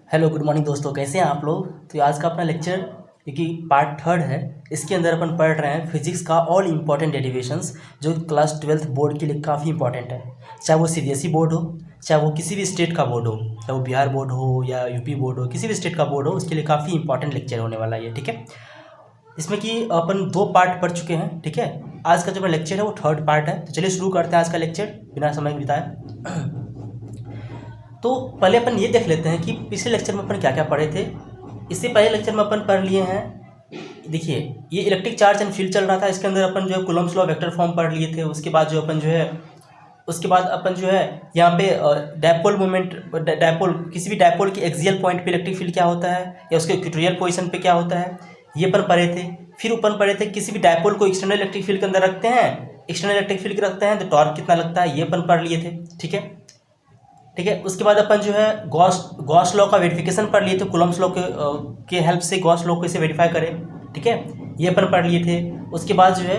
Hello good morning दोस्तों, कैसे हैं आप लोग। तो आज का अपना लेक्चर क्योंकि पार्ट थर्ड है, इसके अंदर अपन पढ़ रहे हैं फिजिक्स का ऑल इंपॉर्टेंट डेरिवेशंस जो क्लास 12th बोर्ड के लिए काफ़ी इंपॉर्टेंट है। चाहे वो सीबीएसई बोर्ड हो, चाहे वो किसी भी स्टेट का बोर्ड हो, चाहे वो बिहार बोर्ड हो या यूपी बोर्ड हो, किसी भी स्टेट का बोर्ड हो, उसके लिए काफ़ी इंपॉर्टेंट लेक्चर होने वाला है ये। ठीक है, इसमें कि अपन 2 पार्ट पढ़ चुके हैं। ठीक है, आज का जो अपना लेक्चर है वो थर्ड पार्ट है। तो चलिए शुरू करते हैं आज का लेक्चर बिना समय बिताए। तो पहले अपन ये देख लेते हैं कि पिछले लेक्चर में अपन क्या क्या पढ़े थे। इससे पहले लेक्चर में अपन पढ़ लिए हैं, देखिए ये इलेक्ट्रिक चार्ज एंड फील्ड चल रहा था, इसके अंदर अपन जो है कूलम्ब्स लॉ वेक्टर फॉर्म पढ़ लिए थे। उसके बाद अपन जो है यहाँ पे डायपोल मोमेंट, डायपोल किसी भी डायपोल के एक्सियल पॉइंट पे इलेक्ट्रिक फील्ड क्या होता है या उसके इक्वेटोरियल पोजीशन पे क्या होता है, ये अपन पढ़े थे। फिर अपन पढ़े थे किसी भी डायपोल को एक्सटर्नल इलेक्ट्रिक फील्ड के अंदर रखते हैं, एक्सटर्नल इलेक्ट्रिक फील्ड रखते हैं तो टॉर्क कितना लगता है, ये अपन पढ़ लिए थे। ठीक है, उसके बाद अपन जो है गॉस लॉ का वेरिफिकेशन पढ़ लिए थे, कूलम्ब्स लॉ के हेल्प से गॉस लॉ को कैसे वेरीफाई करें। ठीक है, ये अपन पढ़ लिए थे। उसके बाद जो है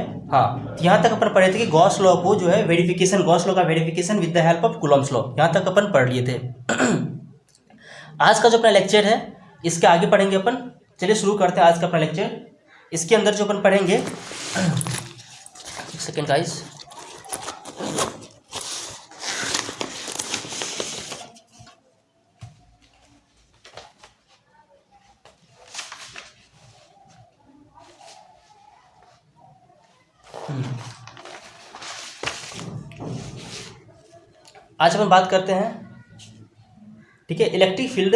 यहाँ तक अपन पढ़े थे कि गॉस लॉ को जो है वेरिफिकेशन, गॉस लॉ का verification with the help of Coulomb's law, यहाँ तक अपन पढ़ लिए थे। आज का जो अपना लेक्चर है इसके आगे पढ़ेंगे अपन। चलिए शुरू करते हैं आज का अपना लेक्चर। इसके अंदर जो अपन पढ़ेंगे, एक सेकेंड गाइस, आज अपन बात करते हैं, ठीक है, इलेक्ट्रिक फील्ड।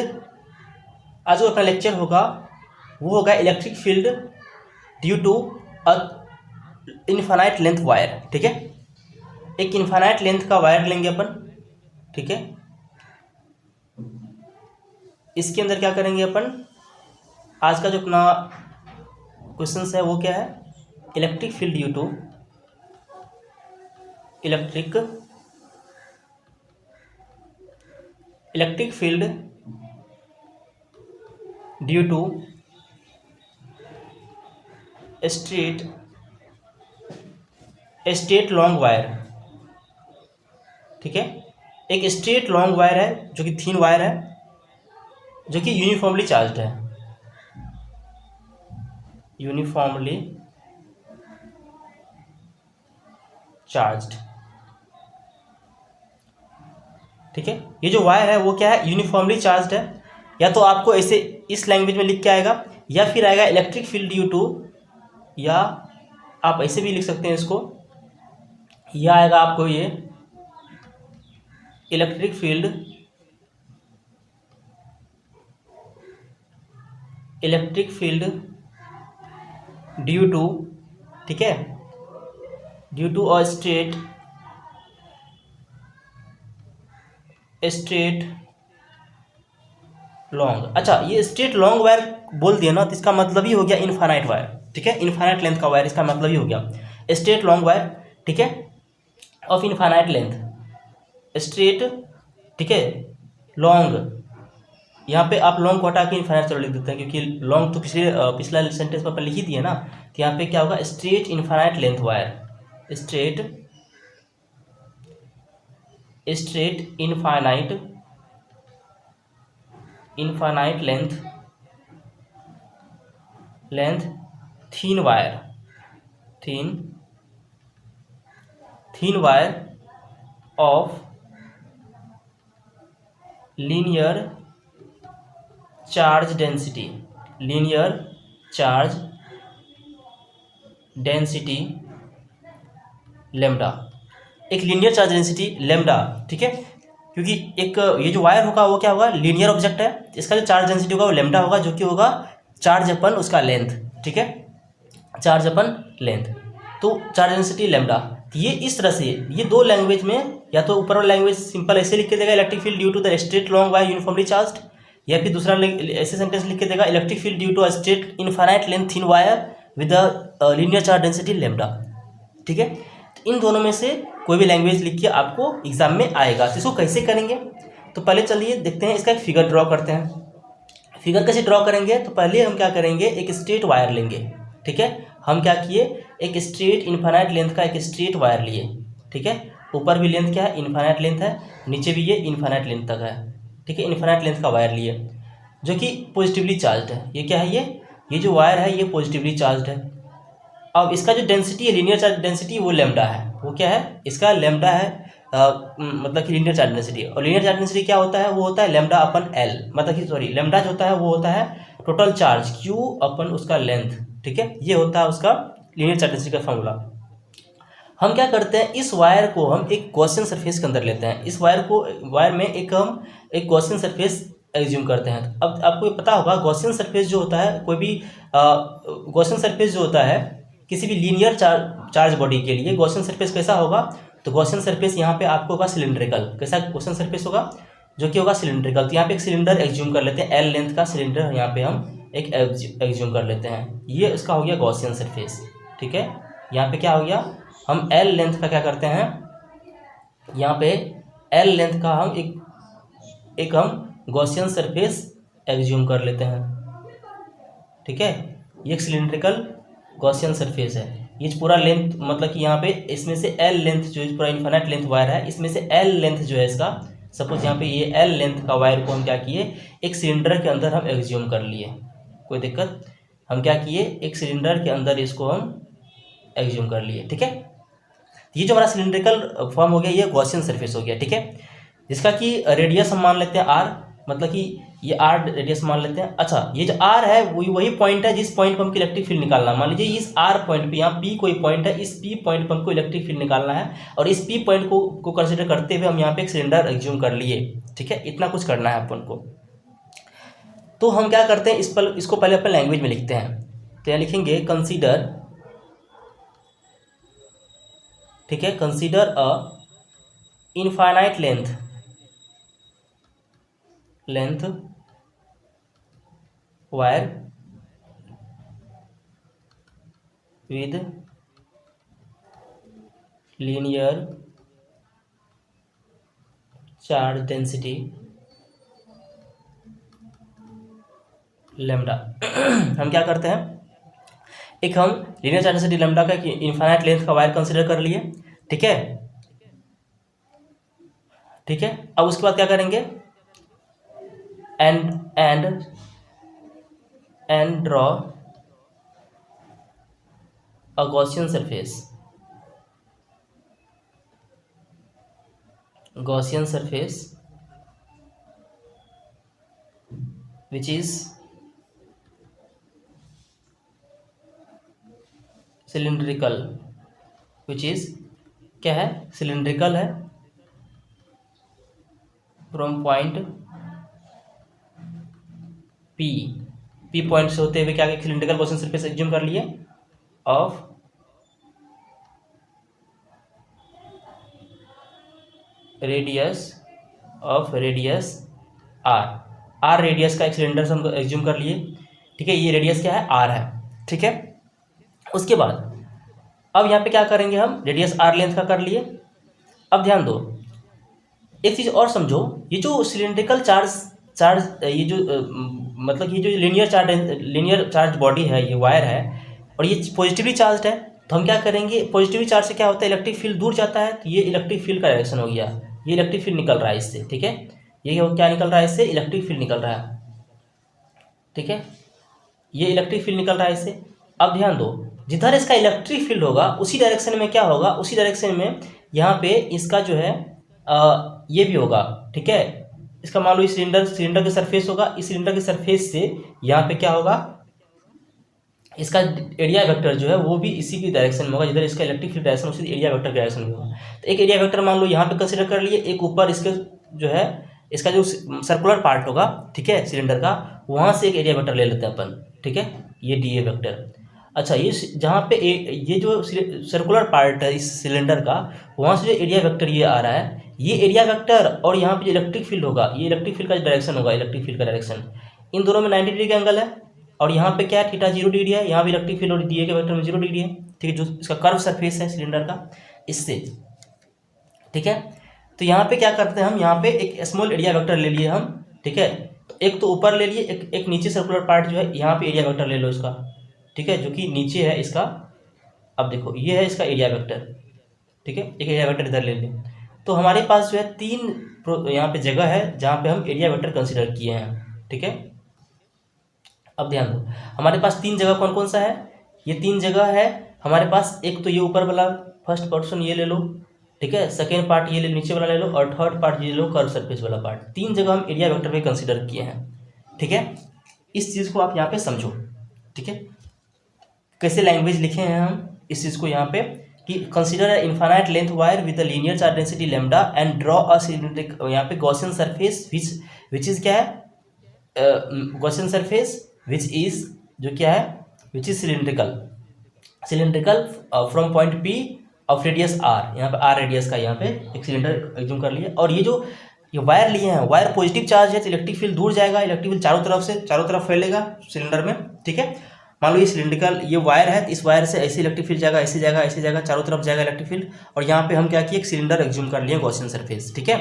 आज जो अपना लेक्चर होगा वो होगा electric field due to a infinite length wire. ठीक है, एक इनफाइनाइट लेंथ का वायर लेंगे अपन। ठीक है, इसके अंदर क्या करेंगे अपन, आज का जो अपना क्वेश्चन है वो क्या है, electric field due to electric field due to straight long wire. ठीक है, एक स्ट्रेट लॉन्ग वायर है जो कि थिन वायर है, जो कि यूनिफॉर्मली चार्ज्ड है, यूनिफॉर्मली चार्ज्ड। ठीक है, ये जो वायर है वो क्या है, यूनिफॉर्मली चार्ज्ड है। या तो आपको ऐसे इस लैंग्वेज में लिख के आएगा, या फिर आएगा इलेक्ट्रिक फील्ड ड्यू टू, या आप ऐसे भी लिख सकते हैं इसको, या आएगा आपको ये इलेक्ट्रिक फील्ड ड्यू टू, ठीक है, due to a straight long. अच्छा, ये स्ट्रेट लॉन्ग वायर बोल दिया ना, तो इसका मतलब ही हो गया इनफाइनाइट वायर। ठीक है, इनफाइनाइट लेंथ का वायर, इसका मतलब ही हो गया स्ट्रेट लॉन्ग वायर। ठीक है, ऑफ इनफाइनाइट लेंथ, स्ट्रेट, ठीक है, लॉन्ग। यहाँ पे आप लॉन्ग को हटा के इनफाइनाइट चलो लिख देते हैं, क्योंकि लॉन्ग तो पिछला सेंटेंस में अपन लिख ही दिए ना। तो यहाँ पे क्या होगा, straight infinite length wire, straight infinite length thin wire of linear charge density lambda, एक लीनियर चार्ज डेंसिटी लेम्डा। ठीक है, क्योंकि एक ये जो वायर होगा वो क्या होगा, लीनियर ऑब्जेक्ट है, इसका जो चार्ज डेंसिटी होगा वो लेम्डा होगा, जो कि होगा चार्ज अपन उसका लेंथ। ठीक है, चार्ज अपन लेंथ, तो चार्ज डेंसिटी लेम्डा। ये इस तरह से ये दो लैंग्वेज में, या तो ऊपर वाला लैंग्वेज सिंपल ऐसे लिख के देगा, electric field due to the straight long wire uniformly charged, या फिर दूसरा ऐसे सेंटेंस लिख के देगा, electric field due to a straight infinite length thin wire with the linear charge density lambda. ठीक है, तो इन दोनों में से कोई भी लैंग्वेज लिख के आपको एग्जाम में आएगा। तो इसको कैसे करेंगे, तो पहले चलिए देखते हैं, इसका एक फिगर ड्रॉ करते हैं। फिगर कैसे ड्रॉ करेंगे, तो पहले हम क्या करेंगे, एक स्ट्रेट वायर लेंगे। ठीक है, हम क्या किए, एक स्ट्रेट इनफाइनाइट लेंथ का एक स्ट्रेट वायर लिए। ठीक है, ऊपर भी लेंथ क्या है, इनफाइनाइट लेंथ है, नीचे भी ये इनफाइनाइट लेंथ तक है। ठीक है, इनफाइनाइट लेंथ का वायर लिए। जो कि पॉजिटिवली चार्ज है। ये क्या है, ये जो वायर है ये पॉजिटिवली चार्ज है। अब इसका जो डेंसिटी है, लीनियर चार्ज डेंसिटी, वो लेमडा है। वो क्या है, इसका लेमडा है, मतलब कि लीनियर चार्ज डेंसिटी। और लीनियर चार्ज डेंसिटी क्या होता है, वो होता है लेमडा अपन एल, मतलब कि सॉरी लेमडा जो होता है वो होता है टोटल चार्ज क्यू अपन उसका लेंथ। ठीक है, ये होता है उसका लीनियर चार्ज डेंसिटी का फॉर्मूला। हम क्या करते हैं, इस वायर को हम एक गॉसियन सरफेस के अंदर लेते हैं। इस वायर में हम एक गॉसियन सरफेस एज्यूम करते हैं। अब आपको पता होगा गॉसियन सरफेस जो होता है, कोई भी गॉसियन सरफेस जो होता है किसी भी लीनियर चार्ज बॉडी के लिए गॉसियन सरफेस कैसा होगा, तो गॉसियन सरफेस यहाँ पे आपको होगा सिलिंड्रिकल। कैसा गॉसियन सरफेस होगा, जो कि होगा सिलिंड्रिकल। तो यहाँ पे एक सिलेंडर एज्यूम कर लेते हैं, एल लेंथ का सिलेंडर यहाँ पे हम एक एज्यूम कर लेते हैं। ये इसका हो गया गॉसियन सरफेस। ठीक है, यहाँ पे क्या हो गया, हम एल लेंथ का क्या करते हैं, यहाँ पे एल लेंथ का हम एक हम गॉसियन सरफेस एज्यूम कर लेते हैं। ठीक है, ये एक सिलिंड्रिकल गॉसियन सरफेस है। ये पूरा लेंथ, मतलब कि यहाँ पे इसमें से एल लेंथ जो है पूरा इन्फिनिट लेंथ वायर है, इसमें से एल लेंथ जो है इसका, सपोज यहाँ पे ये एल लेंथ का वायर को हम क्या किए, एक सिलेंडर के अंदर हम एज्यूम कर लिए। कोई दिक्कत, हम क्या किए, एक सिलेंडर के अंदर इसको हम एज्यूम कर लिए। ठीक है, ये जो हमारा सिलिंड्रिकल फॉर्म हो गया, ये गॉसियन सरफेस हो गया। ठीक है, जिसका कि रेडियस हम मान लेते हैं आर, मतलब कि ये आर रेडियस मान लेते हैं। अच्छा, ये जो आर है वही पॉइंट है जिस पॉइंट पर हमको इलेक्ट्रिक फील्ड निकालना है। मान लीजिए इस आर पॉइंट पे, यहाँ पी कोई पॉइंट है, इस पी पॉइंट पर हमको इलेक्ट्रिक फील्ड निकालना है, और इस पी पॉइंट को कंसिडर करते हुए हम यहाँ पे एक सिलेंडर एज्यूम कर लिए। ठीक है, इतना कुछ करना है अपन को। तो हम क्या करते हैं, इसको पहले अपन लैंग्वेज में लिखते हैं। तो यहाँ लिखेंगे कंसीडर, ठीक है, consider a infinite length wire with linear charge density lambda. हम क्या करते हैं, एक हम लीनियर चार्ज डेंसिटी लेमडा का इनफाइनाइट लेंथ का वायर कंसीडर कर लिए। ठीक है, ठीक है, अब उसके बाद क्या करेंगे, and draw a Gaussian surface which is cylindrical, which is क्या है, सिलिंड्रिकल है, फ्रॉम पॉइंट पी पॉइंट से होते हुए क्या सिलिंड्रिकल गॉसियन सरफेस एज्यूम कर लिए ऑफ रेडियस आर रेडियस का एक सिलेंडर से हम एज्यूम कर लिए। ठीक है, ये रेडियस क्या है, आर है। ठीक है, उसके बाद अब यहाँ पे क्या करेंगे, हम रेडियस आर लेंथ का कर लिए। अब ध्यान दो, एक चीज़ और समझो, ये जो सिलिंड्रिकल चार्ज ये जो मतलब ये जो लीनियर चार्ज बॉडी है, ये वायर है, और ये पॉजिटिवली चार्ज है। तो हम क्या करेंगे, पॉजिटिवली चार्ज से क्या होता है, इलेक्ट्रिक फील्ड दूर जाता है, तो ये इलेक्ट्रिक फील्ड का डायरेक्शन हो गया, ये इलेक्ट्रिक फील्ड निकल रहा है इससे। ठीक है, ये क्या निकल रहा है इससे, इलेक्ट्रिक फील्ड निकल रहा है। ठीक है, ये इलेक्ट्रिक फील्ड निकल रहा है इससे। अब ध्यान दो, जिधर इसका इलेक्ट्रिक फील्ड होगा उसी डायरेक्शन में क्या होगा, उसी डायरेक्शन में यहाँ पे इसका जो है ये भी होगा। ठीक है, इसका मान लो इस सिलेंडर के सरफेस होगा, इस सिलेंडर के सरफेस से यहाँ पे क्या होगा, इसका एरिया वेक्टर जो है वो भी इसी की डायरेक्शन में होगा, जिधर इसका इलेक्ट्रिक फील्ड डायरेक्शन उसी एरिया वेक्टर के डायरेक्शन में होगा। तो एक एरिया वेक्टर मान लो यहाँ पे कंसिडर कर लिए, एक ऊपर इसके जो है इसका जो सर्कुलर पार्ट होगा, ठीक है, सिलेंडर का, वहाँ से एक एरिया वेक्टर ले लेते हैं अपन। ठीक है, ये डी ए वेक्टर। अच्छा, ये जहाँ पे ये जो सर्कुलर पार्ट है इस सिलेंडर का, वहाँ से जो एरिया वेक्टर ये आ रहा है, ये एरिया वेक्टर और यहाँ पे जो इलेक्ट्रिक फील्ड होगा, ये इलेक्ट्रिक फील्ड का डायरेक्शन होगा, इलेक्ट्रिक फील्ड का डायरेक्शन, इन दोनों में 90 डिग्री का एंगल है। और यहाँ पे क्या है, थीटा 0 डिग्री है, यहाँ भी इलेक्ट्रिक फील्ड और डी ए के वेक्टर में 0 डिग्री है। ठीक है, जो इसका कर्व सरफेस है सिलेंडर का, इससे। ठीक है, तो यहाँ पे क्या करते हैं हम, यहाँ पे एक स्मॉल एरिया वेक्टर ले लिए हम। ठीक है, तो एक तो ऊपर ले लिए, एक नीचे सर्कुलर पार्ट जो है, यहाँ पे एरिया वेक्टर ले लो इसका। ठीक है, जो कि नीचे है इसका। अब देखो, ये है इसका एरिया वेक्टर। ठीक है, एक एरिया वेक्टर इधर ले लें, तो हमारे पास जो है 3 यहाँ पे जगह है जहाँ पे हम एरिया वेक्टर कंसिडर किए हैं। ठीक है, अब ध्यान दो, हमारे पास तीन जगह कौन कौन सा है, ये तीन जगह है हमारे पास। एक तो ये ऊपर वाला फर्स्ट पोर्शन ये ले लो, ठीक है, सेकेंड पार्ट ये ले नीचे वाला ले लो, और थर्ड पार्ट ये ले लो कर्व सरफेस वाला पार्ट। तीन जगह हम एरिया वेक्टर पे कंसीडर किए हैं, ठीक है। इस चीज़ को आप यहाँ पे समझो, ठीक है। कैसे लैंग्वेज लिखे हैं हम इस चीज़ को यहाँ पे कि consider a infinite length wire with a linear charge density lambda and draw a cylindric, यहाँ पे गॉसियन सरफेस विच इज क्या है, गॉसियन सरफेस विच इज जो क्या है, which is cylindrical from point P of radius R, यहाँ पे are radius का यहाँ पे एक सिलेंडर एज्यूम कर लिए। और ये जो ये वायर लिए हैं, वायर पॉजिटिव चार्ज है तो इलेक्ट्रिक फील्ड दूर जाएगा, इलेक्ट्रिक फील्ड चारों तरफ फैलेगा सिलेंडर में, ठीक है। मान लो ये सिलेंड्रिकल ये वायर है तो इस वायर से ऐसे इलेक्ट्रिक फील्ड जाएगा, ऐसे जाएगा, ऐसे जाएगा, चारों तरफ जाएगा इलेक्ट्रिक फील्ड। और यहाँ पे हम क्या किए, एक सिलेंडर एज्यूम कर लिए गॉसियन सरफेस, ठीक है।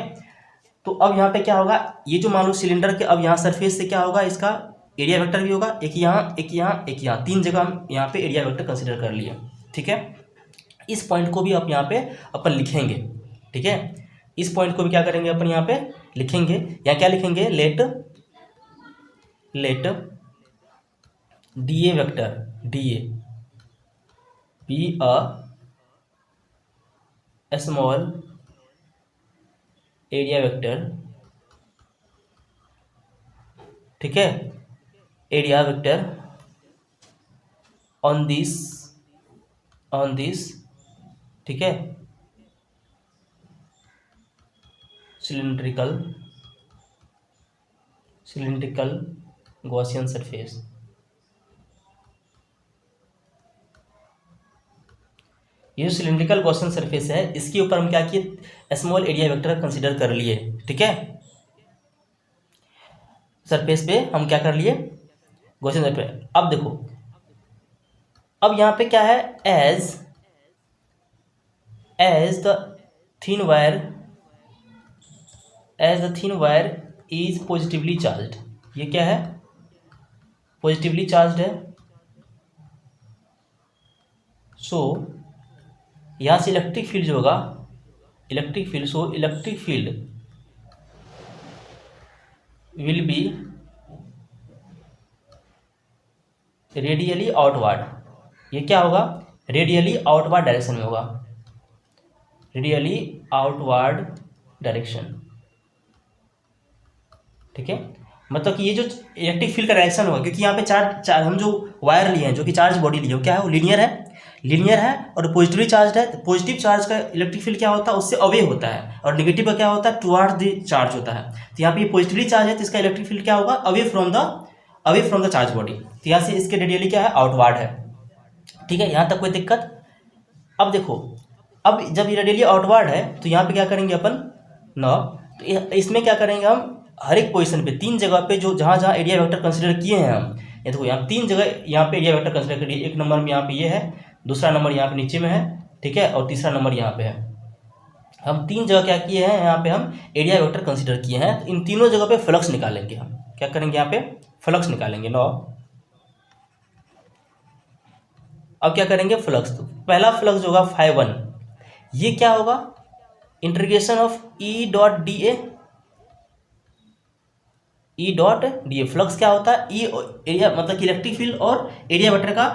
तो अब यहाँ पे क्या होगा, ये जो मान लो सिलेंडर के अब यहाँ सरफेस से क्या होगा, इसका एरिया वेक्टर भी होगा, एक यहाँ एक यहाँ एक यहाँ, तीन जगह हम यहाँ पे एरिया वेक्टर कंसिडर कर लिए, ठीक है। इस पॉइंट को भी आप यहाँ पे अपन लिखेंगे, ठीक है। इस पॉइंट को भी क्या करेंगे अपन यहाँ पे लिखेंगे, यहाँ क्या लिखेंगे, let d A vector, d A be a small area vector, ठीक है, एरिया वेक्टर ऑन दिस, ठीक है, सिलेंड्रिकल गॉसियन सरफेस। ये जो सिलेंड्रिकल गॉसियन सरफेस है इसके ऊपर हम क्या किए, स्मॉल एरिया वेक्टर कंसीडर कर लिए, ठीक है। सरफेस पे हम क्या कर लिए, गॉसियन सरफेस। अब देखो, अब यहाँ पे क्या है, as the thin wire is positively charged, ये क्या है, पॉजिटिवली चार्ज्ड है। सो यहाँ से इलेक्ट्रिक फील्ड जो होगा, electric field will be radially outward, ये क्या होगा, रेडियली आउटवर्ड डायरेक्शन में होगा, रेडियली आउटवर्ड डायरेक्शन, ठीक है। मतलब कि ये जो इलेक्ट्रिक फील्ड का डायरेक्शन होगा, क्योंकि यहाँ पे चार्ज हम जो वायर लिए हैं, जो कि चार्ज बॉडी लिए, क्या है, वो लीनियर है और पॉजिटिवली चार्ज है। पॉजिटिव चार्ज का इलेक्ट्रिक फील्ड क्या होता है, उससे अवे होता है, और नेगेटिव का क्या होता है, टुवर्ड्स द चार्ज होता है। तो यहाँ पे ये पॉजिटिवली चार्ज है तो इसका इलेक्ट्रिक फील्ड क्या होगा, away from the charge body. तो यहाँ से इसके रेडियली क्या है, आउटवर्ड है, ठीक है। यहाँ तक कोई दिक्कत। अब देखो, अब जब ये रेडियली आउटवर्ड है तो यहाँ पे क्या करेंगे अपन ना, तो इसमें क्या करेंगे हम, हर एक पोजीशन पे तीन जगह पे जो जहाँ एरिया वेक्टर कंसीडर किए हैं हम, ये देखो यहाँ तीन जगह यहाँ पे एरिया वेक्टर कंसीडर करिए। एक नंबर में यहाँ पे ये है, दूसरा नंबर यहाँ पे नीचे में है, ठीक है, और तीसरा नंबर यहाँ पे है। हम तीन जगह क्या किए हैं, यहाँ पे हम एरिया वेक्टर कंसीडर किए हैं। तो इन तीनों जगह पे फ्लक्स निकालेंगे हम, क्या करेंगे, यहाँ पे फ्लक्स निकालेंगे। नो, अब क्या करेंगे, फ्लक्स। तो पहला फ्लक्स जो होगा φ1, ये क्या होगा, integration of E dot d A. Flux क्या होता है, ई एरिया मतलब कि इलेक्ट्रिक फील्ड और एरिया वेक्टर का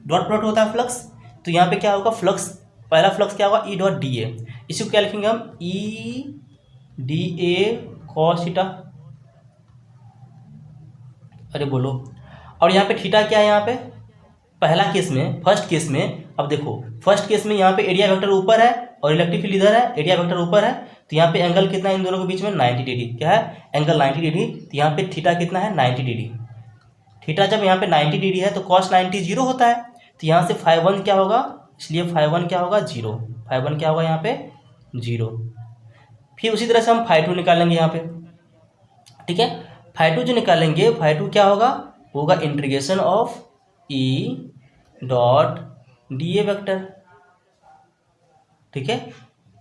डॉट प्रोडक्ट होता है फ्लक्स। तो यहाँ पे क्या होगा, फ्लक्स, पहला फ्लक्स क्या होगा, ई डॉट डी ए। इसी को क्या लिखेंगे हम, ई डी ए कॉस थीटा, अरे बोलो। और यहाँ पे थीटा क्या है, यहाँ पे पहला केस में, फर्स्ट केस में, अब देखो फर्स्ट केस में यहाँ पे एरिया वेक्टर ऊपर है और इलेक्ट्रिक फील्ड इधर है, एरिया वेक्टर ऊपर है, तो यहाँ पे एंगल कितना है इन दोनों के बीच में, 90 डिग्री। क्या है, एंगल 90 डिग्री। तो यहाँ पे थीटा कितना है, 90 डिग्री। थीटा जब यहाँ पे 90 डिग्री है तो cos 90 जीरो होता है। तो यहाँ से φ1 क्या होगा, इसलिए φ1 क्या होगा, जीरो। φ1 क्या होगा यहाँ पे, जीरो। फिर उसी तरह से हम φ2 निकालेंगे यहाँ पे, ठीक है। φ2 जो निकालेंगे, φ2 क्या होगा integration of E dot d A vector, ठीक है,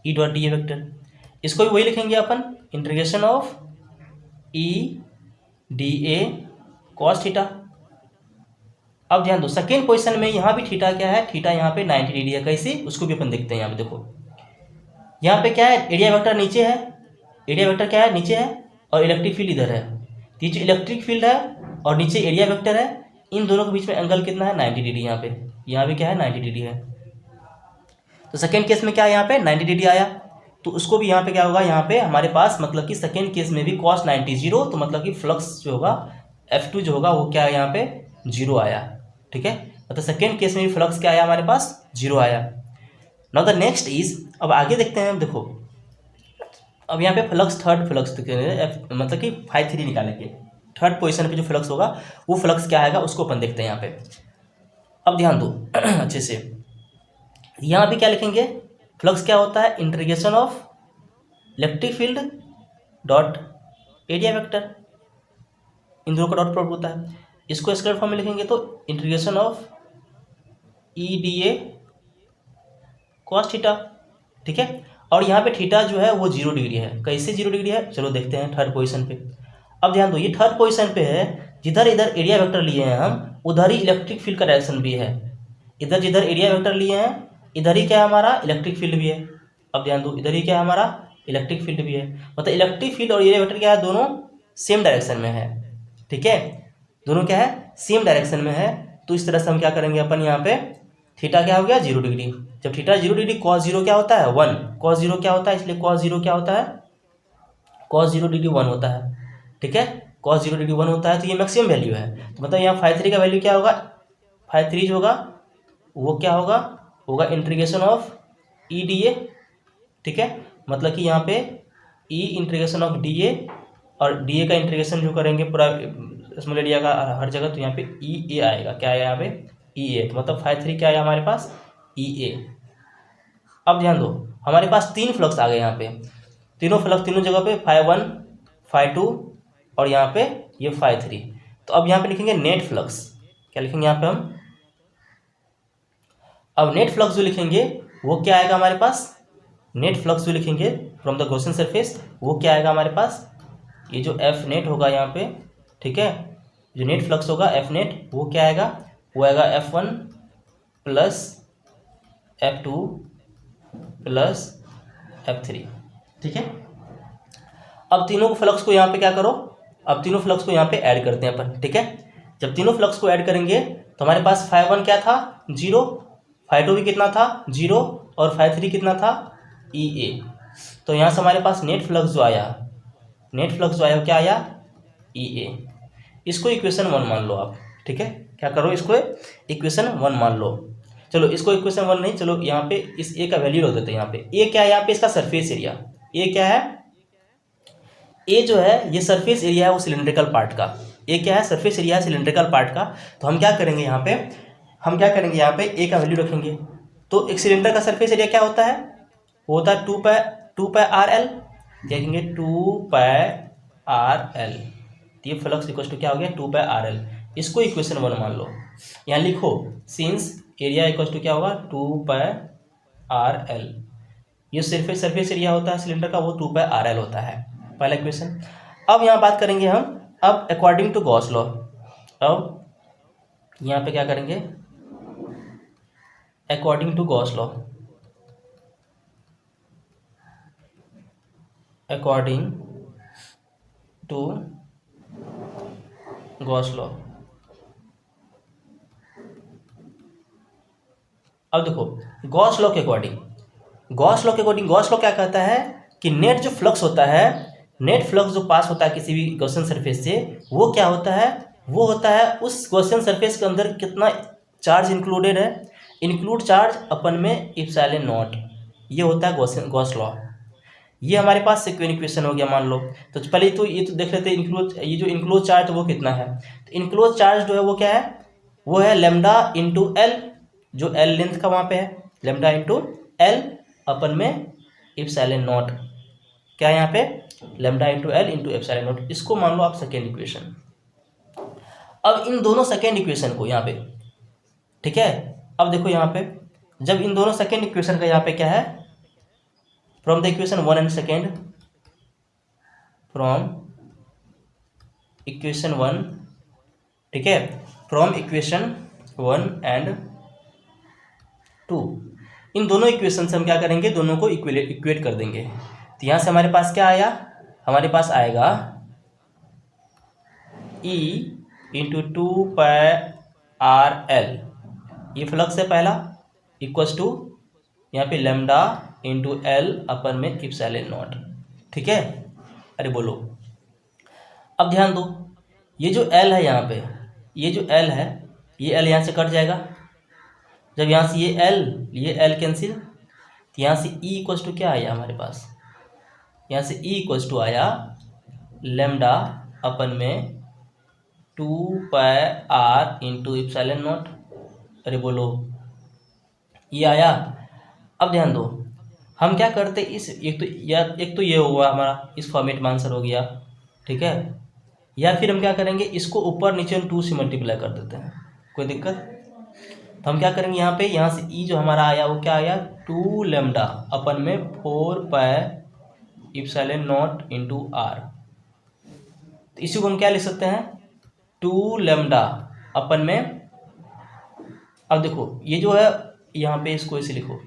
E dot d A vector. इसको भी वही लिखेंगे अपन, integration of E d A cos theta. अब ध्यान दो, सेकेंड पोजीशन में यहाँ भी थीटा क्या है, थीटा यहाँ पे 90 डिग्री है। कैसे, उसको भी अपन देखते हैं। यहाँ पे देखो, यहाँ पे क्या है, एरिया वेक्टर नीचे है, एरिया वेक्टर क्या है, नीचे है, और इलेक्ट्रिक फील्ड इधर है। ये जो इलेक्ट्रिक फील्ड है और नीचे एरिया वेक्टर है, इन दोनों के बीच में एंगल कितना है 90 डिग्री। यहाँ पे क्या है 90 डिग्री है। तो सेकेंड केस में क्या है यहाँ पे 90 डिग्री आया, तो उसको भी यहाँ पे क्या होगा, यहाँ पे हमारे पास मतलब कि सेकेंड केस में भी cos 90 जीरो, तो मतलब कि फ्लक्स जो होगा F2 जो होगा वो क्या है यहाँ पे जीरो आया। ठीक है, मतलब सेकेंड केस में भी फ्लक्स क्या आया हमारे पास जीरो आया। नाउ द नेक्स्ट इज, अब आगे देखते हैं। देखो अब यहाँ पे फ्लक्स थर्ड फ्लक्स मतलब कि 5-3 निकालेंगे। थर्ड पोजीशन पे जो फ्लक्स होगा वो फ्लक्स क्या आएगा उसको अपन देखते हैं यहाँ पे। अब ध्यान दो अच्छे से, यहाँ पे क्या लिखेंगे, फ्लक्स क्या होता है integration of electric field dot area vector, इन दोनों का डॉट प्रोडक्ट होता है। इसको स्क्वायर फॉर्म में लिखेंगे तो integration of E d A cos theta. ठीक है, और यहाँ पे थीटा जो है वो 0 डिग्री है। कैसे 0 डिग्री है, चलो देखते हैं थर्ड पोजीशन पे। अब ध्यान दो, ये थर्ड पोजीशन पे है, जिधर इधर एरिया वेक्टर लिए हैं हम उधर ही इलेक्ट्रिक फील्ड का डायरेक्शन भी है। इधर जिधर एरिया वेक्टर लिए हैं इधर ही क्या है हमारा इलेक्ट्रिक फील्ड भी है। अब ध्यान दो, इधर ही क्या है हमारा इलेक्ट्रिक फील्ड भी है, मतलब इलेक्ट्रिक फील्ड और एरिया वेक्टर क्या है दोनों सेम डायरेक्शन में है। ठीक है, दोनों क्या है सेम डायरेक्शन में है। तो इस तरह से हम क्या करेंगे अपन, यहाँ पे थीटा क्या हो गया 0 डिग्री। जब थीटा 0 डिग्री, कॉस 0 क्या होता है 1, कॉस 0 क्या होता है, इसलिए कॉस 0 क्या होता है, कॉस 0 डिग्री 1 होता है। ठीक है, कॉस 0 डिग्री 1 होता है, तो ये मैक्सिमम वैल्यू है। तो मतलब यहाँ 5/3 का वैल्यू क्या होगा, 5/3 जो होगा वो क्या होगा इंटीग्रेशन ऑफ ई डी ए। ठीक है, मतलब कि यहाँ पे ई इंटीग्रेशन ऑफ डी ए, और डी ए का इंटीग्रेशन जो करेंगे पूरा स्मॉल एरिया का हर जगह, तो यहाँ पे ई ए आएगा। क्या आएगा यहाँ पे ई ए, तो मतलब 5/3 क्या आया हमारे पास ई ए। अब ध्यान दो, हमारे पास 3 फ्लक्स आ गए यहाँ पे, तीनों फ्लक्स तीनों जगह पे 5/1 5/2 और यहाँ पे ये 5/3। तो अब यहाँ पे लिखेंगे नेट फ्लक्स। क्या लिखेंगे यहाँ पे हम, अब नेट फ्लक्स जो लिखेंगे वो क्या आएगा हमारे पास, नेट फ्लक्स जो लिखेंगे फ्रॉम द गॉसियन सरफेस वो क्या आएगा हमारे पास, ये जो एफ नेट होगा यहाँ पे। ठीक है, जो नेट फ्लक्स होगा एफ नेट वो क्या आएगा, वो आएगा F1 plus F2 plus F3। ठीक है, अब तीनों फ्लक्स को यहाँ पे क्या करो, अब तीनों फ्लक्स को यहाँ पे ऐड करते हैं अपन। ठीक है, जब तीनों फ्लक्स को ऐड करेंगे तो हमारे पास 5/1 क्या था 0, 5/2 भी कितना था 0, और 5/3 कितना था ई ए। तो यहाँ से हमारे पास नेट फ्लक्स जो आया, नेट फ्लक्स जो आया क्या आया ई ए। इसको इक्वेशन 1 मान लो आप। ठीक है, क्या करो इसको इक्वेशन 1 मान लो। चलो इसको इक्वेशन 1 नहीं, चलो यहाँ पे इस ए का वैल्यू रख देते हैं। यहाँ पे ए क्या है, यहाँ पे इसका सरफेस एरिया, ए क्या है, ए जो है ये सरफेस एरिया है वो सिलेंड्रिकल पार्ट का। ए क्या है, सरफेस एरिया है सिलेंड्रिकल पार्ट का। तो हम क्या करेंगे यहाँ पे, हम क्या करेंगे यहाँ पे ए का वैल्यू रखेंगे। तो एक सिलेंडर का सरफेस एरिया क्या होता है, वो होता है 2πr_l, देखेंगे 2πr_l। ये फ्लक्स इक्वल टू क्या हो गया 2πr_l। इसको इक्वेशन 1 मान लो, यहाँ लिखो सिंस एरिया इक्वल टू क्या होगा 2πr_l। ये सरफेस एरिया होता है सिलेंडर का वो 2πr_l होता है, पहला इक्वेशन। अब यहाँ बात करेंगे हम, अब अकॉर्डिंग टू गॉस लॉ, अब यहाँ पे क्या करेंगे according to Gauss law, according to Gauss law. अब देखो गॉस लॉ के अकॉर्डिंग, गॉस लॉ क्या कहता है कि नेट जो फ्लक्स होता है, नेट फ्लक्स जो पास होता है किसी भी गॉसियन सरफेस से, वो क्या होता है, वो होता है उस गॉसियन सरफेस के अंदर कितना चार्ज इंक्लूडेड है, इंक्लूड चार्ज अपन में इप्सिलॉन नॉट। ये होता है गॉस लॉ। ये हमारे पास सेकेंड इक्वेशन हो गया मान लो। तो पहले तो ये तो देख लेते हैं इंक्लोज, ये जो इंक्लोज चार्ज वो कितना है। तो इंक्लोज चार्ज जो है वो क्या है, वो है लैम्डा इंटू एल, जो एल लेंथ का वहाँ पे है, लैम्डा इंटू एल अपन में इप्सिलॉन नॉट। क्या है यहाँ पे lambda into L into epsilon not. इसको मान लो आप सेकेंड इक्वेशन। अब इन दोनों सेकेंड इक्वेशन को यहाँ पे, ठीक है, अब देखो यहाँ पे जब इन दोनों सेकेंड इक्वेशन का यहाँ पे क्या है, from the equation 1 and second, from equation 1, ठीक है, फ्रॉम इक्वेशन 1 एंड 2, इन दोनों इक्वेशन से हम क्या करेंगे, दोनों को इक्वेट कर देंगे। तो यहाँ से हमारे पास क्या आया, हमारे पास आएगा E into 2πr R L, ये फ्लक्स है पहला, इक्वल्स टू यहाँ पे लेमडा इंटू एल अपन में इप्सिलॉन नॉट। ठीक है, अरे बोलो, अब ध्यान दो, ये जो एल है यहाँ पे, ये जो एल है, ये एल यहाँ से कट जाएगा। जब यहाँ से ये एल कैंसिल, तो यहाँ से ई इक्वल्स टू क्या आया हमारे पास, यहाँ से ई इक्वल्स टू आया लेमडा अपन में 2πr इंटू इप्सिलॉन नॉट। अरे बोलो, ये आया। अब ध्यान दो, हम क्या करते इस, एक तो ये हुआ हमारा, इस फॉर्मेट में आंसर हो गया। ठीक है, या फिर हम क्या करेंगे, इसको ऊपर नीचे 2 से मल्टीप्लाई कर देते हैं, कोई दिक्कत। तो हम क्या करेंगे, यहाँ पे यहाँ से ई जो हमारा आया वो क्या आया, 2 लेमडा अपन में 4π इप्सिलॉन नॉट इंटू आर। तो इसी को हम क्या लिख सकते हैं, 2 लेमडा अपन में, अब देखो ये जो है यहाँ पे इसको इसे लिखो,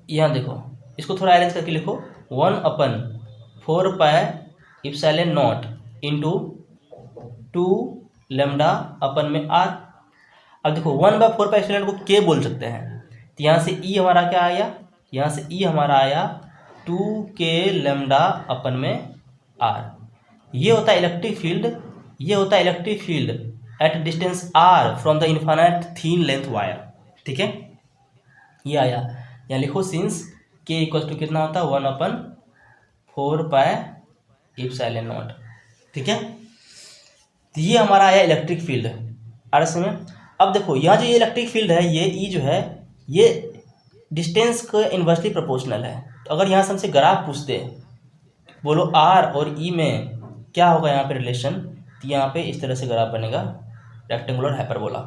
यहाँ देखो इसको थोड़ा अरेंज करके लिखो, 1 अपन 4π इप्सिलॉन नॉट इंटू 2 लेमडा अपन में आर। अब देखो 1/4π इप्सिलॉन को के बोल सकते हैं, तो यहाँ से ई हमारा क्या आया, यहाँ से ई हमारा आया 2k लेमडा अपन में आर। ये होता है इलेक्ट्रिक फील्ड, ये होता है electric field at distance r from the infinite thin length wire. ठीक है, ये आया, यहाँ लिखो सिंस के इक्वल टू कितना होता है, 1/4π इप्सिलॉन नॉट। ठीक है, तो ये हमारा आया इलेक्ट्रिक फील्ड आर में। अब देखो यहाँ जो ये इलेक्ट्रिक फील्ड है, ये ई जो है, ये डिस्टेंस के इन्वर्सली प्रोपोर्शनल है। तो अगर यहाँ से हमसे ग्राफ पूछते, बोलो आर और ई में क्या होगा यहाँ पे रिलेशन, तो यहाँ पे इस तरह से ग्राफ बनेगा, रेक्टेंगुलर हाइपरबोला।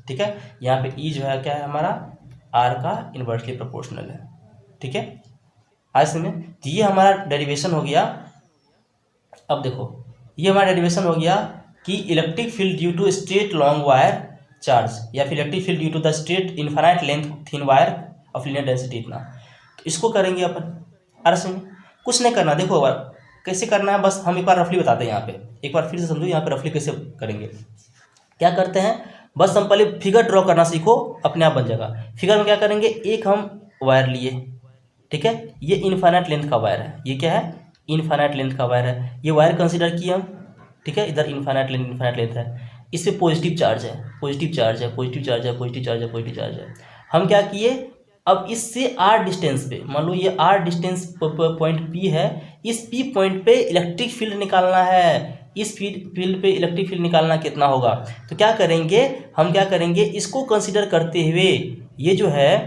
ठीक है, यहाँ पे ई जो है क्या है हमारा, आर का इन्वर्सली प्रोपोर्शनल है। ठीक है, आज में तो ये हमारा डेरिवेशन हो गया। अब देखो ये हमारा डेरिवेशन हो गया कि electric field due to straight long wire charge, या फिर electric field due to the straight infinite length thin wire of linear density इतना। तो इसको करेंगे अपन अर्स में, कुछ नहीं करना, देखो कैसे करना है, बस हम एक बार रफली बताते हैं। यहाँ पे एक बार फिर से समझो, यहाँ पे रफली कैसे करेंगे। क्या करते हैं, बस हम पहले फिगर ड्रॉ करना सीखो, अपने आप बन जाएगा। फिगर में क्या करेंगे, एक हम वायर लिए, ठीक है, ये इनफाइनाइट लेंथ का वायर है, ये क्या है, इनफाइनाइट लेंथ का वायर है, ये वायर कंसीडर किए हम। ठीक है, इधर इनफाइनाइट लेंथ है, इस पर पॉजिटिव चार्ज है, पॉजिटिव चार्ज है, पॉजिटिव चार्ज है, पॉजिटिव चार्ज है, पॉजिटिव चार्ज है। हम क्या किए, अब इससे आर डिस्टेंस पे, मान लो ये आर डिस्टेंस पॉइंट पी है, इस पी पॉइंट पे इलेक्ट्रिक फील्ड निकालना है। इस फील्ड पे इलेक्ट्रिक फील्ड निकालना कितना होगा, तो क्या करेंगे, हम क्या करेंगे, इसको कंसीडर करते हुए, ये जो है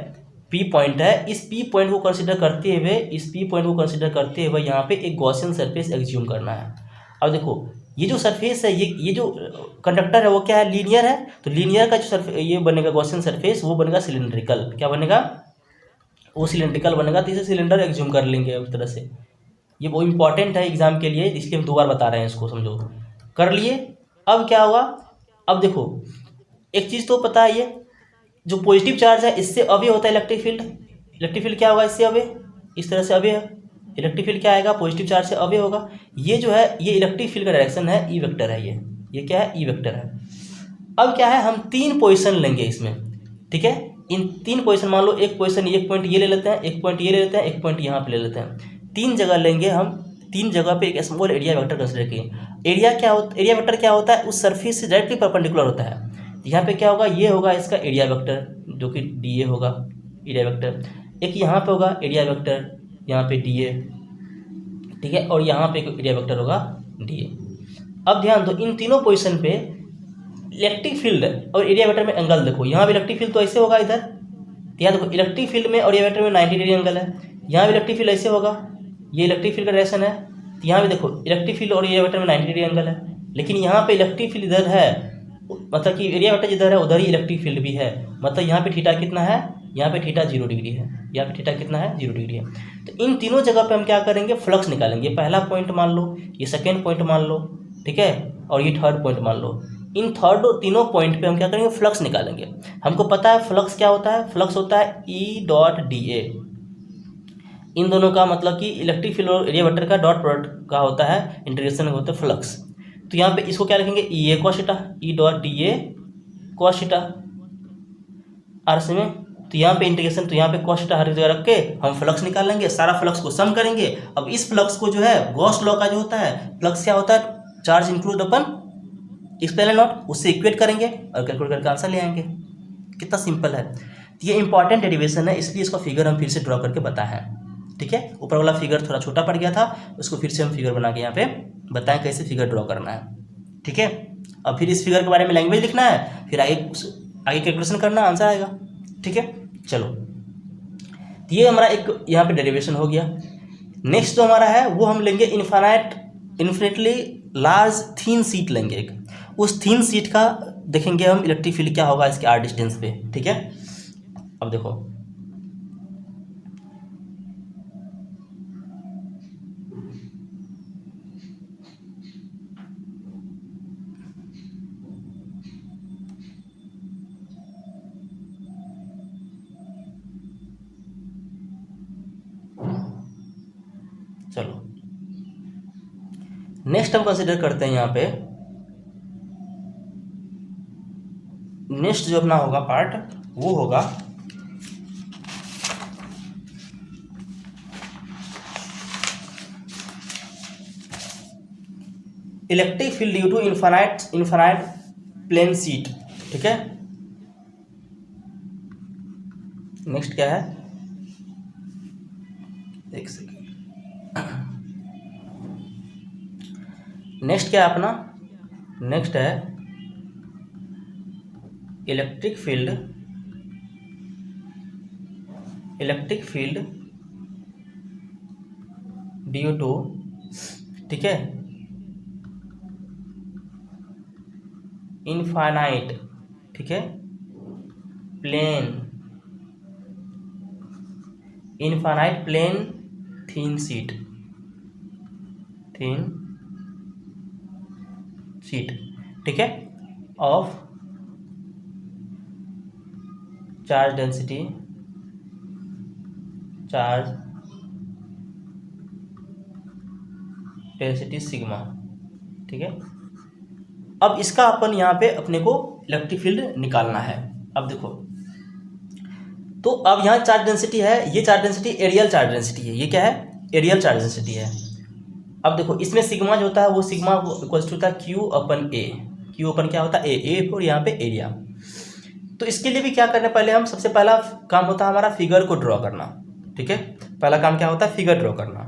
पी पॉइंट है, इस पी पॉइंट को कंसीडर करते हुए, इस पी पॉइंट को कंसीडर करते हुए यहाँ पे एक गॉसियन सरफेस एज्यूम करना है। अब देखो ये जो सरफेस है, ये जो कंडक्टर है वो क्या है, लीनियर है, तो लीनियर का जो सरफेस ये बनेगा गॉसियन सरफेस, वो बनेगा सिलेंड्रिकल। क्या बनेगा, वो सिलेंड्रिकल बनेगा, तो इसे सिलेंडर एज्यूम कर लेंगे उस तरह से। ये वो इंपॉर्टेंट है एग्जाम के लिए, इसलिए हम 2 बार बता रहे हैं, इसको समझो, कर लिए। अब क्या होगा, अब देखो एक चीज़ तो पता है, ये जो पॉजिटिव चार्ज है इससे अवे होता है इलेक्ट्रिक फील्ड। इलेक्ट्रिक फील्ड क्या होगा, इससे अवे, इस तरह से अवे है, इलेक्ट्रिक फील्ड क्या आएगा, पॉजिटिव चार्ज से अवे होगा। ये जो है ये इलेक्ट्रिक फील्ड का डायरेक्शन है, ई वेक्टर है, ये क्या है, ई वेक्टर है। अब क्या है, हम 3 पोजीशन लेंगे इसमें। ठीक है, इन 3 पोजीशन, मान लो एक पोजीशन, एक पॉइंट ये ले लेते हैं, एक पॉइंट ये ले लेते हैं, एक पॉइंट यहाँ पे ले लेते हैं। 3 जगह लेंगे हम, 3 जगह पे एक स्मॉल एरिया वेक्टर कंसिडर किए। एरिया वेक्टर क्या होता है, उस सरफेस से डायरेक्टली परपेंडिकुलर होता है। यहाँ पे क्या होगा, ये होगा इसका एरिया वेक्टर, जो कि डी ए होगा, एरिया वेक्टर। एक यहाँ पे होगा एरिया वेक्टर, यहाँ पे डी ए, ठीक है, और यहाँ पे एक एरिया वेक्टर होगा डी ए। अब ध्यान दो, इन तीनों पोजीशन पे इलेक्ट्रिक फील्ड और एरिया वेक्टर में एंगल देखो, यहाँ भी इलेक्ट्रिक फील्ड तो ऐसे होगा इधर, यहाँ देखो इलेक्ट्रिक फील्ड में और एरिया वेक्टर में 90 डिग्री एंगल है। यहाँ भी इलेक्ट्रिक फील्ड ऐसे होगा, ये इलेक्ट्रिक फील्ड का डायरेक्शन है, तो यहाँ भी देखो इलेक्ट्रिक फील्ड और एरिया वेक्टर में 90 डिग्री एंगल है। लेकिन यहाँ पे इलेक्ट्रिक फील्ड इधर है, मतलब कि एरिया वेक्टर जिधर है उधर ही इलेक्ट्रिक फील्ड भी है, मतलब यहाँ पे थीटा कितना है, यहाँ पे थीटा 0 डिग्री है, यहाँ पे थीटा कितना है, 0 डिग्री है। तो इन तीनों जगह पे हम क्या करेंगे, फ्लक्स निकालेंगे। पहला पॉइंट मान लो, ये सेकेंड पॉइंट मान लो, ठीक है, और ये थर्ड पॉइंट मान लो। इन तीनों पॉइंट पे हम क्या करेंगे, फ्लक्स निकालेंगे। हमको पता है फ्लक्स क्या होता है, फ्लक्स होता है ई डॉट डी ए। इन दोनों का मतलब कि इलेक्ट्रिक फील्ड और एरिया वेक्टर का डॉट प्रोडक्ट का होता है, इंटीग्रेशन होता है फ्लक्स। तो यहाँ पे इसको क्या लिखेंगे, E A cos theta, E dot d A cos theta r में। तो यहाँ पे इंटीग्रेशन, तो यहाँ पे कॉस थीटा हर जगह रख के हम फ्लक्स निकाल लेंगे, सारा फ्लक्स को सम करेंगे। अब इस फ्लक्स को जो है गॉस लॉ का जो होता है फ्लक्स क्या होता है, charge include upon explain not, उससे इक्वेट करेंगे और कैलकुलेट करके आंसर ले आएंगे। कितना सिंपल है। तो ये इंपॉर्टेंट डेरिवेशन है, इसलिए इसका फिगर हम फिर से ड्रॉ करके बताए हैं। ठीक है, ऊपर वाला फिगर थोड़ा छोटा पड़ गया था, उसको फिर से हम फिगर बना के यहाँ पे बताएं कैसे फिगर ड्रॉ करना है। ठीक है, अब फिर इस फिगर के बारे में लैंग्वेज लिखना है, फिर आगे कैलकुलेशन करना, आंसर आएगा। ठीक है, चलो, तो ये हमारा एक यहाँ पे डेरिवेशन हो गया। नेक्स्ट जो हमारा है वो हम लेंगे इन्फिनिटली लार्ज थीन सीट लेंगे एक, उस थीन सीट का देखेंगे हम इलेक्ट्रिक फील्ड क्या होगा इसके आर डिस्टेंस पे। ठीक है, अब देखो चलो नेक्स्ट हम कंसिडर करते हैं यहाँ पे, नेक्स्ट जो अपना होगा पार्ट वो होगा electric field due to infinite plane sheet. ठीक है, नेक्स्ट क्या है, एक सेकेंड, नेक्स्ट क्या है अपना, नेक्स्ट है इलेक्ट्रिक फील्ड ड्यू टू, ठीक है, इनफाइनाइट, ठीक है, इनफाइनाइट प्लेन थीन सीट, ठीक है, ऑफ चार्ज डेंसिटी सिग्मा। ठीक है, अब इसका अपन यहाँ पे अपने को इलेक्ट्रिक फील्ड निकालना है। अब देखो, तो अब यहाँ चार्ज डेंसिटी है, ये charge density areal charge density है, ये क्या है, एरियल चार्ज डेंसिटी है। अब देखो इसमें सिग्मा जो होता है वो सिग्मा इक्वल्स टू होता है क्यू अपन ए, क्यू अपन क्या होता है ए और यहाँ पे एरिया। तो इसके लिए भी क्या करना है, पहले हम सबसे पहला काम होता है हमारा फिगर को ड्रॉ करना। ठीक है, पहला काम क्या होता है, फिगर ड्रॉ करना।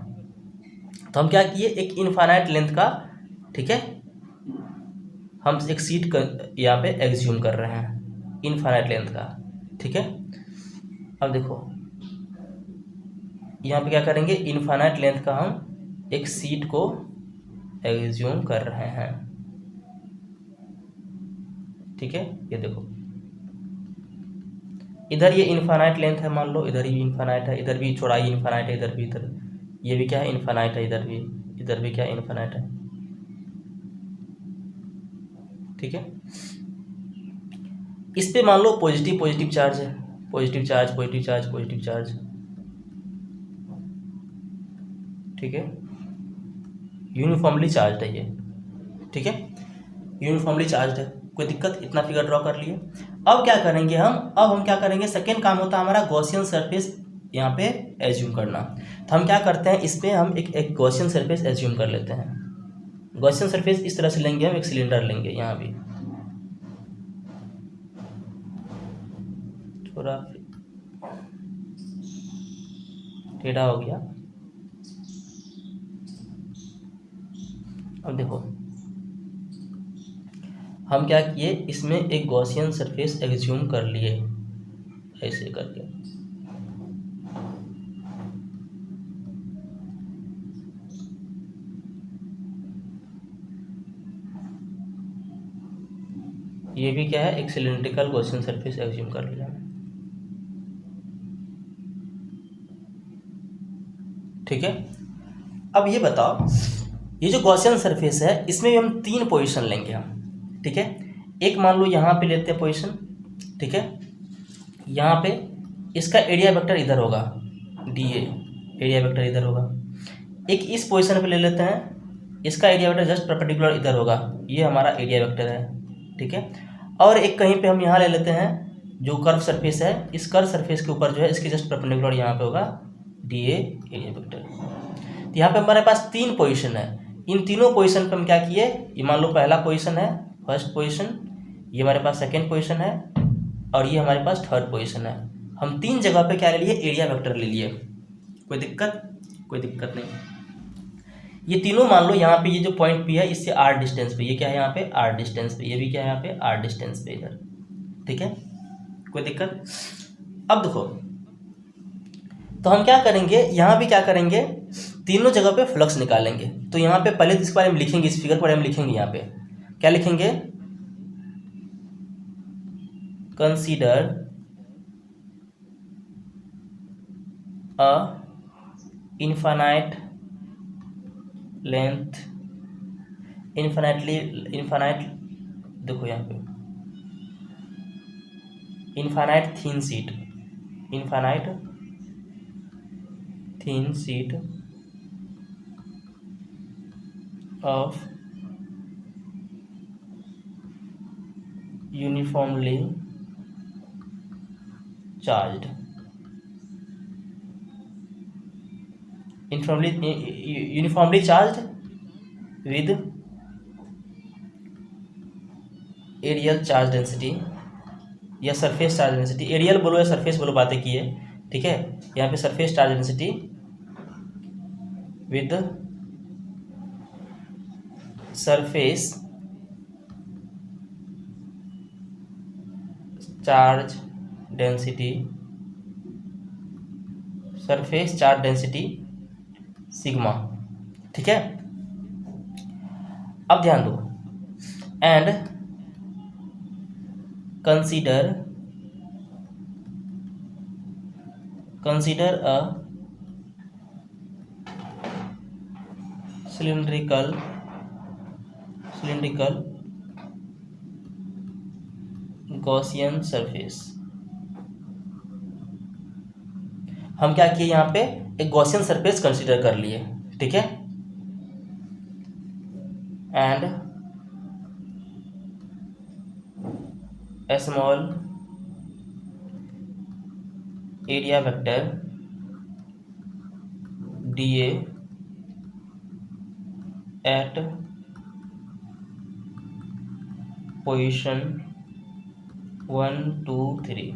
तो हम क्या किए, एक इनफाइनाइट लेंथ का, ठीक है, हम एक सीट यहाँ पे एग्ज्यूम कर रहे हैं इनफाइनाइट लेंथ का। ठीक है, अब देखो यहाँ पे क्या करेंगे, इनफाइनाइट लेंथ का हम एक सीट को एग्ज्यूम कर रहे हैं। ठीक है, ये देखो इधर ये इनफाइनाइट लेंथ है, मान लो इधर ही इनफाइनाइट है, इधर भी चौड़ाई इनफाइनाइट है, इधर ये भी क्या है, इनफाइनाइट है, इधर भी क्या है, इनफाइनाइट है। ठीक है, इस पे मान लो पॉजिटिव चार्ज है, पॉजिटिव चार्ज। ठीक है, यूनिफॉर्मली चार्ज है ये। ठीक है, यूनिफॉर्मली चार्ज है, कोई दिक्कत, इतना फिगर ड्रॉ कर लिए। अब क्या करेंगे हम क्या करेंगे, सेकेंड काम होता है हमारा गॉसियन सरफेस यहाँ पे एज्यूम करना। तो हम क्या करते हैं, इस पे हम एक गॉसियन सरफेस एज्यूम कर लेते हैं। गॉसियन सरफेस इस तरह से लेंगे, हम एक सिलेंडर लेंगे, यहाँ भी थोड़ा टेढ़ा हो गया। अब देखो हम क्या किए, इसमें एक गॉसियन सरफेस एज्यूम कर लिए ऐसे करके। ये भी क्या है, एक सिलिंड्रिकल गॉसियन सरफेस एज्यूम कर लिया। ठीक है, अब ये बताओ, ये जो गॉसियन सरफेस है इसमें भी हम 3 पोजीशन लेंगे हम। ठीक है, एक मान लो यहाँ पे लेते हैं पोजीशन। ठीक है, यहाँ पे इसका एरिया वेक्टर इधर होगा, डी ए, एरिया वेक्टर इधर होगा। एक इस पोजीशन पे ले लेते हैं, इसका एरिया वेक्टर जस्ट परपेंडिकुलर इधर होगा, ये हमारा एरिया वेक्टर है, ठीक है। और एक कहीं पे हम यहाँ ले लेते हैं जो कर्व सरफेस है, इस कर्व सरफेस के ऊपर जो है इसके जस्ट परपेंडिकुलर यहाँ पे होगा डी ए एरिया वेक्टर। तो यहाँ पे हमारे पास 3 पोजीशन है, इन तीनों पोजीशन पे हम क्या किए, ये मान लो पहला पोजीशन है, फर्स्ट पोजीशन, ये हमारे पास सेकेंड पोजीशन है और ये हमारे पास थर्ड पोजीशन है। हम 3 जगह पे क्या ले लिए, एरिया वेक्टर ले लिए। कोई दिक्कत? कोई दिक्कत नहीं। ये तीनों मान लो यहाँ पे ये जो पॉइंट पी है इससे आर डिस्टेंस पे, ये क्या है यहाँ पे आर डिस्टेंस पे, ये भी क्या है यहाँ पे आर डिस्टेंस पे इधर, ठीक है। कोई दिक्कत? अब देखो, तो हम क्या करेंगे, यहाँ भी क्या करेंगे, तीनों जगह पे फ्लक्स निकालेंगे। तो यहाँ पे पहले इसके बारे में लिखेंगे, इस फिगर पर हम लिखेंगे, यहाँ पे क्या लिखेंगे, consider a infinite length, infinite, देखो यहाँ पे infinite thin sheet, infinite thin sheet of uniformly charged, uniformly charged with areal charge density या सरफेस चार्ज डेंसिटी, एरियल बोलो या सरफेस बोलो, बातें की है, ठीक है। यहाँ पे surface charge density with surface charge density, surface charge density sigma, ठीक है। अब ध्यान दो, and consider a cylindrical Gaussian surface। हम क्या किए, यहाँ पे एक गॉसियन सरफेस कंसीडर कर लिए, ठीक है। And a small area vector dA at position 1 2 3,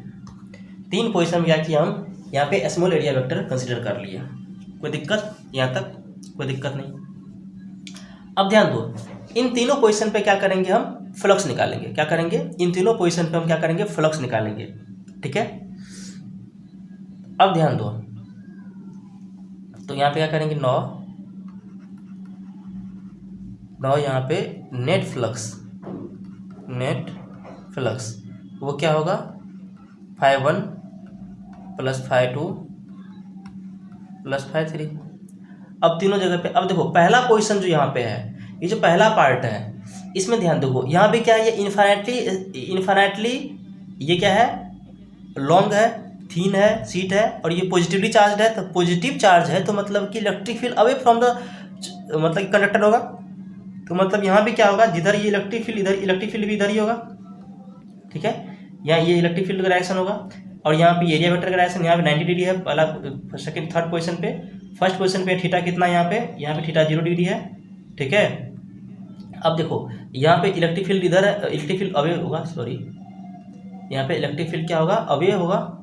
3 position में क्या किया, हम यहाँ पे स्मॉल एरिया वेक्टर कंसीडर कर लिया। कोई दिक्कत यहाँ तक? कोई दिक्कत नहीं। अब ध्यान दो, इन तीनों पोजीशन पे क्या करेंगे, हम फ्लक्स निकालेंगे। क्या करेंगे, इन तीनों पोजीशन पे हम क्या करेंगे, फ्लक्स निकालेंगे, ठीक है। अब ध्यान दो, तो यहाँ पे क्या करेंगे, नौ यहाँ पे नेट फ्लक्स वो क्या होगा, φ1 + φ2 + φ3। अब तीनों जगह पे, अब देखो पहला पोजीशन जो यहाँ पे है, ये जो पहला पार्ट है, इसमें ध्यान देखो, यहाँ पे क्या है, ये इन्फाइनाइटली ये क्या है, लॉन्ग है, थीन है, सीट है, और ये पॉजिटिवली चार्ज है। तो पॉजिटिव चार्ज है तो मतलब कि electric field away from the मतलब कंडक्टर होगा। तो मतलब यहाँ पे क्या होगा, जिधर ये इलेक्ट्रिक फील्ड, इधर इलेक्ट्रिक फील्ड भी इधर ही होगा, ठीक है। यहाँ ये इलेक्ट्रिक फील्ड का डायरेक्शन होगा, और यहाँ पे एरिया वेक्टर का डायरेक्शन यहाँ पे 90 डिग्री है, पहला सेकंड थर्ड पोजीशन पे। फर्स्ट पोजीशन पे थीटा कितना, यहाँ पे थीटा 0 डिग्री है, ठीक है। अब देखो यहाँ पे इलेक्ट्रिक फील्ड इधर है, इलेक्ट्रिक फील्ड अवे होगा, सॉरी, यहाँ पे इलेक्ट्रिक फील्ड क्या होगा, अवे होगा,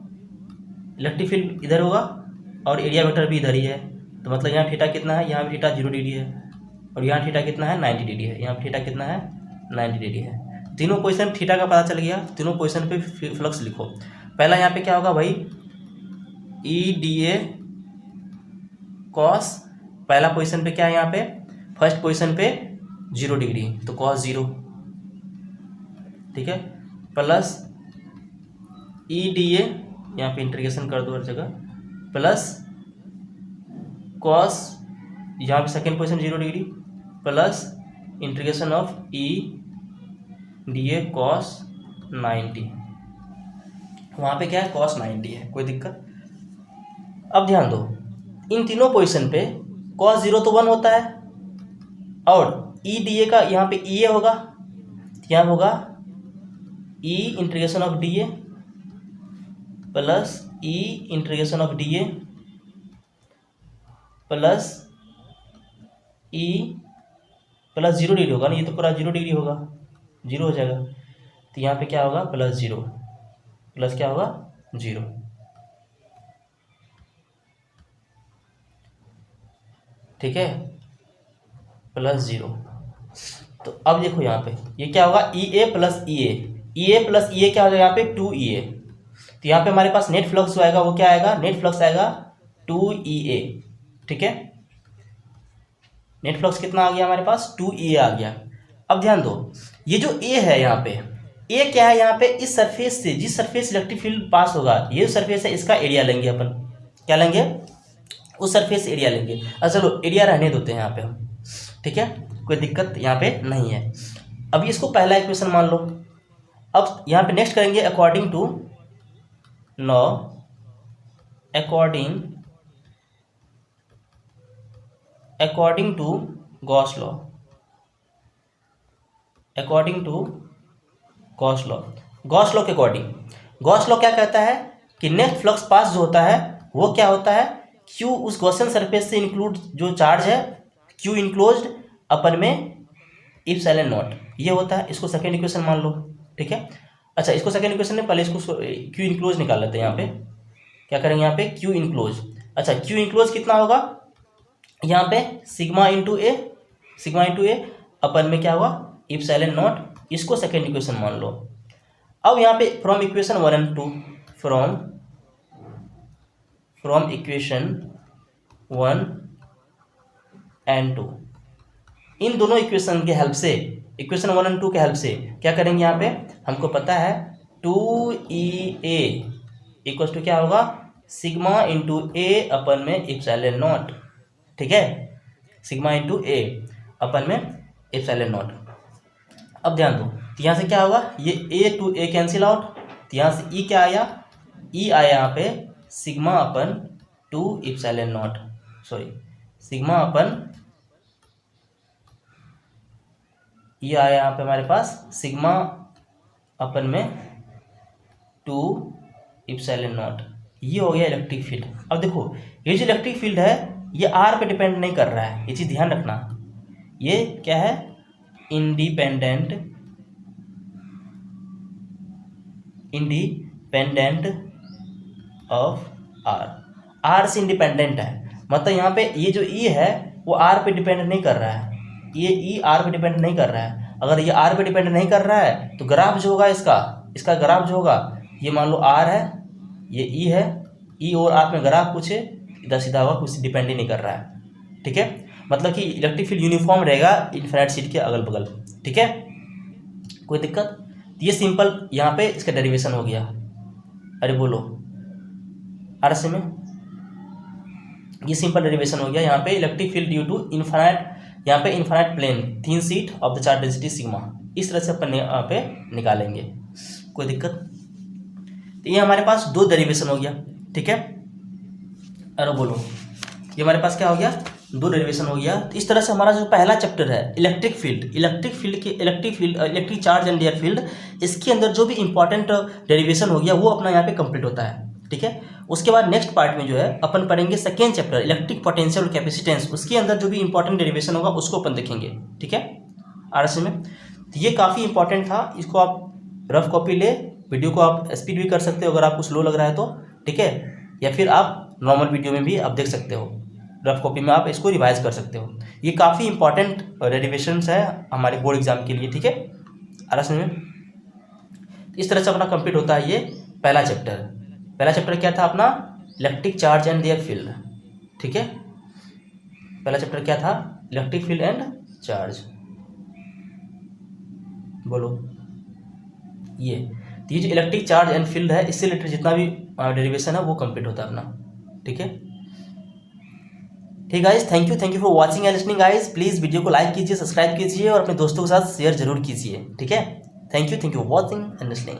इलेक्ट्रिक फील्ड इधर होगा, और एरिया वेक्टर भी इधर ही है। तो मतलब यहाँ थीटा कितना है, यहाँ पे थीटा 0 डिग्री है, और यहाँ थीटा कितना है, 90 डिग्री है, यहाँ पे थीटा कितना है, 90 डिग्री है। तीनों पोजीशन थीटा का पता चल गया, तीनों पोजीशन पे फ्लक्स लिखो। पहला यहाँ पे क्या होगा भाई, EDA कॉस, पहला पोजीशन पे क्या है, यहाँ पे फर्स्ट पोजीशन पे 0 डिग्री, तो कॉस 0, ठीक है, प्लस EDA, यहाँ पे इंटीग्रेशन कर दो हर जगह, प्लस कॉस, यहाँ पे second position 0 degree, plus integration of EDA cos 90, वहाँ पे क्या है, कॉस 90 है। कोई दिक्कत? अब ध्यान दो, इन तीनों पोजीशन पे कॉस 0 तो 1 होता है, और ई डी ए का यहाँ पे ई ए होगा, यहाँ होगा E integration of d A plus E integration of d A plus E plus 0 degree होगा ना, ये तो पूरा 0 डिग्री होगा, 0 हो जाएगा। तो यहाँ पे क्या होगा प्लस 0, प्लस क्या होगा 0, ठीक है, प्लस 0। तो अब देखो यहाँ पे ये क्या होगा ई ए प्लस ई ए, ई ए प्लस ई ए क्या हो जाएगा यहाँ पे 2EA। तो यहाँ पे हमारे पास नेट फ्लक्स जो आएगा वो क्या आएगा, नेट फ्लक्स आएगा 2EA, ठीक है। नेट फ्लक्स कितना आ गया हमारे पास 2EA आ गया। अब ध्यान दो, ये जो ए है यहाँ पे, ए क्या है यहाँ पे, इस सरफेस से जिस सरफेस इलेक्ट्रिक फील्ड पास होगा, ये सरफेस है, इसका एरिया लेंगे अपन, क्या लेंगे, उस सरफेस एरिया लेंगे। अच्छा चलो एरिया रहने देते हैं यहाँ पे हम, ठीक है, कोई दिक्कत यहाँ पे नहीं है। अब इसको पहला इक्वेशन मान लो। अब यहाँ पे नेक्स्ट करेंगे according to law, according to Gauss law, according to Gauss law, Gauss law के अकॉर्डिंग, गॉस लॉ क्या कहता है कि नेट फ्लक्स पास जो होता है वो क्या होता है, क्यू उस गॉसियन सरफेस से इंक्लूड जो चार्ज है, क्यू इंक्लोज्ड अपन में इप्सिलॉन नॉट, ये होता है। इसको सेकेंड इक्वेशन मान लो, ठीक है। अच्छा इसको सेकेंड इक्वेशन में पहले इसको क्यू इंक्लोज निकाल लेते हैं। यहाँ पे क्या करेंगे, यहाँ पे क्यू इंक्लोज, अच्छा क्यू इंक्लोज कितना होगा यहाँ पे सिग्मा इंटू ए, सिग्मा इंटू ए अपन में क्या होगा इप्सिलॉन नॉट, इसको सेकेंड इक्वेशन मान लो। अब यहाँ पे from equation 1 and 2, from equation 1 and 2, इन दोनों इक्वेशन के हेल्प से, इक्वेशन 1 and 2 के हेल्प से क्या करेंगे, यहाँ पे हमको पता है 2EA इक्वल टू क्या होगा सिग्मा इंटू ए अपन में इप्सिलॉन नॉट, ठीक है, सिग्मा इंटू ए अपन में इप्सिलॉन नॉट। अब ध्यान दो, तो यहाँ से क्या होगा, ये ए टू ए कैंसिल आउट, तो यहाँ से ई क्या आया, ई आया यहाँ पे सिग्मा अपन 2 इप्सिलॉन नॉट, सॉरी सिग्मा अपन, ये आया यहाँ पे हमारे पास सिग्मा अपन में 2 इप्सिलॉन नॉट, ये हो गया इलेक्ट्रिक फील्ड। अब देखो ये जो इलेक्ट्रिक फील्ड है ये आर पे डिपेंड नहीं कर रहा है, ये चीज़ ध्यान रखना, ये क्या है इंडिपेंडेंट ऑफ आर, आर से इंडिपेंडेंट है। मतलब यहाँ पे ये जो ई है वो आर पे डिपेंड नहीं कर रहा है, ये ई आर पे डिपेंड नहीं कर रहा है। अगर ये आर पे डिपेंड नहीं कर रहा है तो ग्राफ जो होगा इसका ग्राफ जो होगा, ये मान लो आर है, ये ई है, ई और आर में ग्राफ कुछ इधर सीधा होगा, कुछ डिपेंड ही नहीं कर रहा है, ठीक है। मतलब कि इलेक्ट्रिक फील्ड यूनिफॉर्म रहेगा इन्फिनिट शीट के अगल बगल, ठीक है, कोई दिक्कत। ये सिंपल यहाँ पे इसका डेरिवेशन हो गया, अरे बोलो आर से में ये सिंपल डेरिवेशन हो गया। यहाँ पे electric field due to infinite, यहाँ पे infinite plane thin sheet of the charge density sigma, इस तरह से अपन यहाँ पे निकालेंगे, कोई दिक्कत। तो ये हमारे पास 2 डेरिवेशन हो गया, ठीक है, अरे बोलो ये हमारे पास क्या हो गया 2 डेरिवेशन हो गया। तो इस तरह से हमारा जो पहला चैप्टर है electric charge and air field, इसके अंदर जो भी इंपॉर्टेंट डेरिवेशन हो गया वो अपना यहाँ पे कंप्लीट होता है, ठीक है। उसके बाद नेक्स्ट पार्ट में जो है अपन पढ़ेंगे सेकेंड चैप्टर इलेक्ट्रिक पोटेंशियल और कैपेसिटेंस, उसके अंदर जो भी इंपॉर्टेंट डेरिवेशन होगा उसको अपन देखेंगे, ठीक है, आरएसए में। तो ये काफ़ी इंपॉर्टेंट था, इसको आप रफ कॉपी ले, वीडियो को आप स्पीड भी कर सकते हो अगर आपको स्लो लग रहा है तो, ठीक है, या फिर आप नॉर्मल वीडियो में भी आप देख सकते हो, रफ कॉपी में आप इसको रिवाइज कर सकते हो। ये काफ़ी इंपॉर्टेंट डेरिवेशंस है हमारे बोर्ड एग्जाम के लिए, ठीक है, आरएसए में। इस तरह से अपना कंप्लीट होता है ये पहला चैप्टर। पहला चैप्टर क्या था अपना electric charge and their field, ठीक है, पहला चैप्टर क्या था इलेक्ट्रिक फील्ड एंड चार्ज, बोलो ये। तो ये जो इलेक्ट्रिक चार्ज एंड फील्ड है इससे रिलेटेड जितना भी डेरिवेशन है वो कंप्लीट होता है अपना, ठीक है। ठीक guys, thank you for watching and listening guys. Please video को लाइक कीजिए, सब्सक्राइब कीजिए और अपने दोस्तों के साथ शेयर जरूर कीजिए, ठीक है। Thank you for watching and listening.